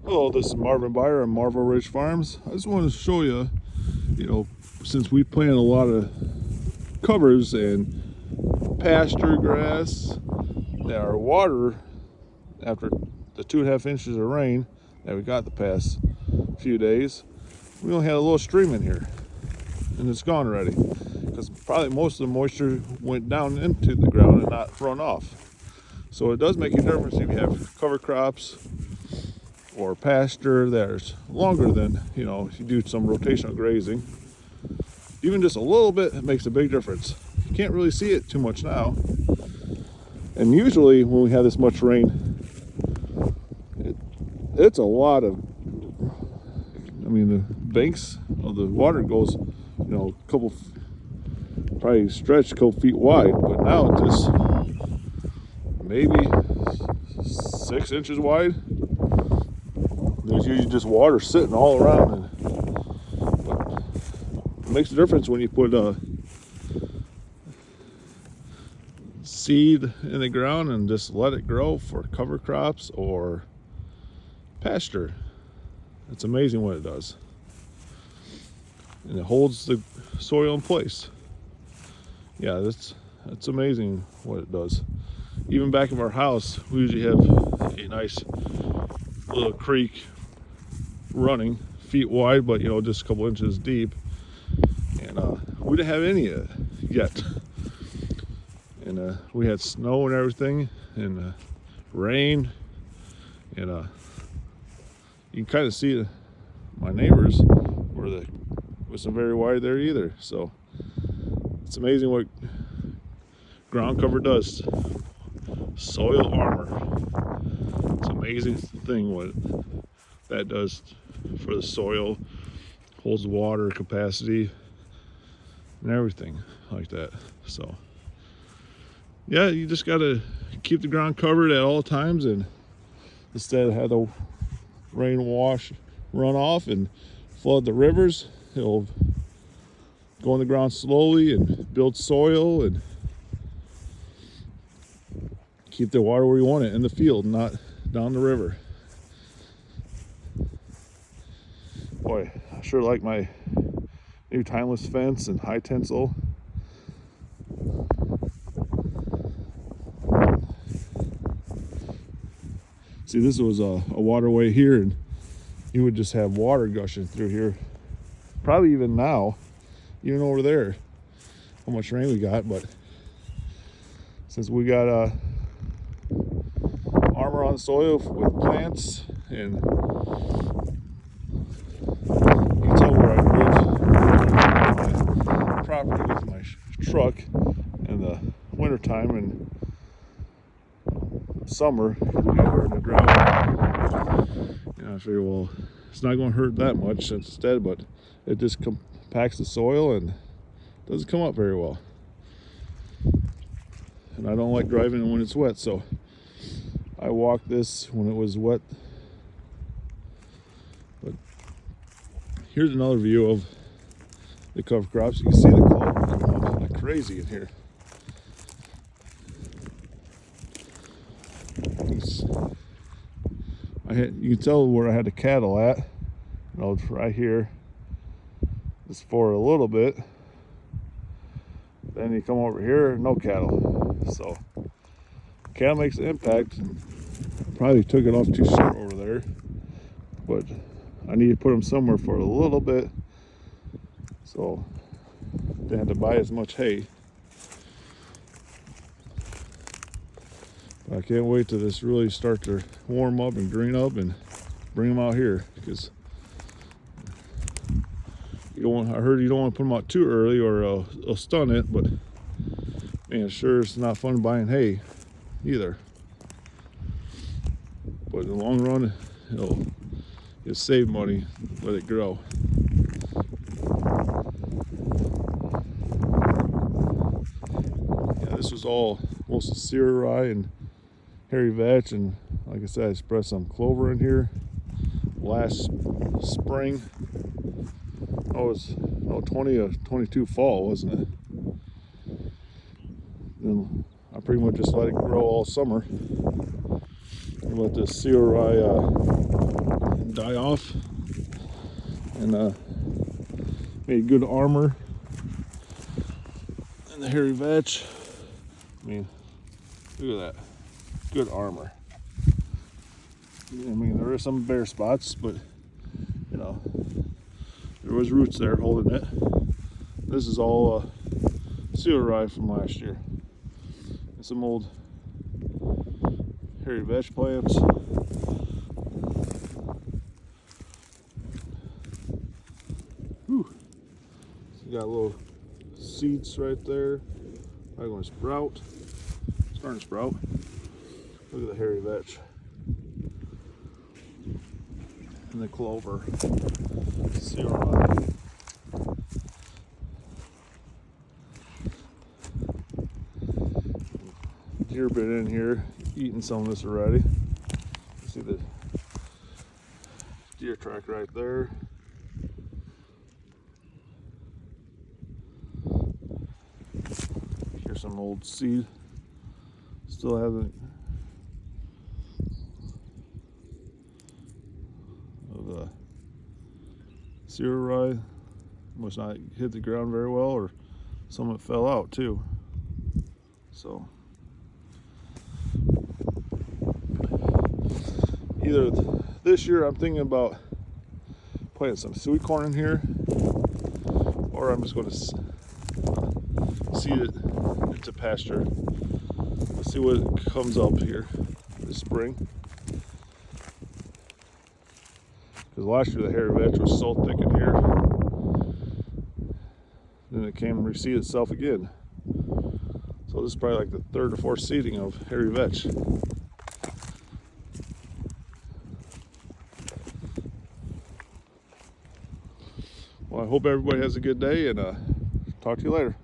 Hello, this is Marvin Byer on Marvel Ridge Farms. I just wanted to show you, since we plant a lot of covers and pasture grass, that our water, after the 2.5 inches of rain that we got the past few days, we only had a little stream in here, and it's gone already. Because probably most of the moisture went down into the ground and not run off. So it does make a difference if you have cover crops or pasture that's longer than, if you do some rotational grazing. Even just a little bit, it makes a big difference. You can't really see it too much now. And usually when we have this much rain, it's a lot of, the banks of the water goes, probably stretch a couple feet wide, but now it's just maybe 6 inches wide. There's usually just water sitting all around, but it makes a difference when you put seed in the ground and just let it grow for cover crops or pasture. It's amazing what it does, and it holds the soil in place. Yeah, that's amazing what it does. Even back of our house, we usually have a nice little creek running, feet wide, but just a couple inches deep, and we didn't have any yet. And we had snow and everything, and rain, and you can kind of see my neighbors wasn't very wide there either. So it's amazing what ground cover does. Soil armor. It's an amazing thing what that does for the soil. Holds water capacity and everything like that. So yeah, you just gotta keep the ground covered at all times, and instead of have the rain run off and flood the rivers, it'll go in the ground slowly and build soil and keep the water where you want it, in the field, not down the river. Boy, I sure like my new timeless fence and high tensile. See, this was a waterway here, and you would just have water gushing through here. Probably even now, even over there, how much rain we got. But since we got armor on the soil with plants, and you can tell where I drove my property with my truck in the wintertime and summer, we got her in the ground. I figured, well, it's not going to hurt that much instead, but it just compacts the soil and doesn't come up very well. And I don't like driving when it's wet, so I walked this when it was wet. But here's another view of the cover crops. You can see the clover coming up like crazy in here. You can tell where I had the cattle at. It's right here. Just for a little bit. Then you come over here, no cattle. So cattle makes an impact. Probably took it off too short over there, but I need to put them somewhere for a little bit, so they had to buy as much hay. I can't wait till this really start to warm up and green up and bring them out here, because I heard you don't want to put them out too early or it'll stun it, but man, sure it's not fun buying hay either. But in the long run, it'll save money, let it grow. Yeah, this was all mostly cereal rye and hairy vetch, and like I said, I spread some clover in here last spring. Oh, it was 20 or 22 fall, wasn't it? And I pretty much just let it grow all summer and let the cereal rye die off, and made good armor. And the hairy vetch, I mean, look at that, good armor. I mean, there are some bare spots, but you know, there was roots there holding it. This is all seal rye from last year. And some old hairy vetch plants. Whew. So you got little seeds right there. I'm going to sprout. Starting to sprout. Look at the hairy vetch. And the clover. Seal rye. Deer been in here eating some of this already. You see the deer track right there. Here's some old seed. Still hasn't of the seal rye. Must not hit the ground very well, or some of it fell out too. So either this year I'm thinking about planting some sweet corn in here, or I'm just going to seed it into pasture. Let's see what comes up here this spring. Because last year the hairy vetch was so thick in here, then it came and reseed itself again. So this is probably like the third or fourth seeding of hairy vetch. Well, I hope everybody has a good day, and talk to you later.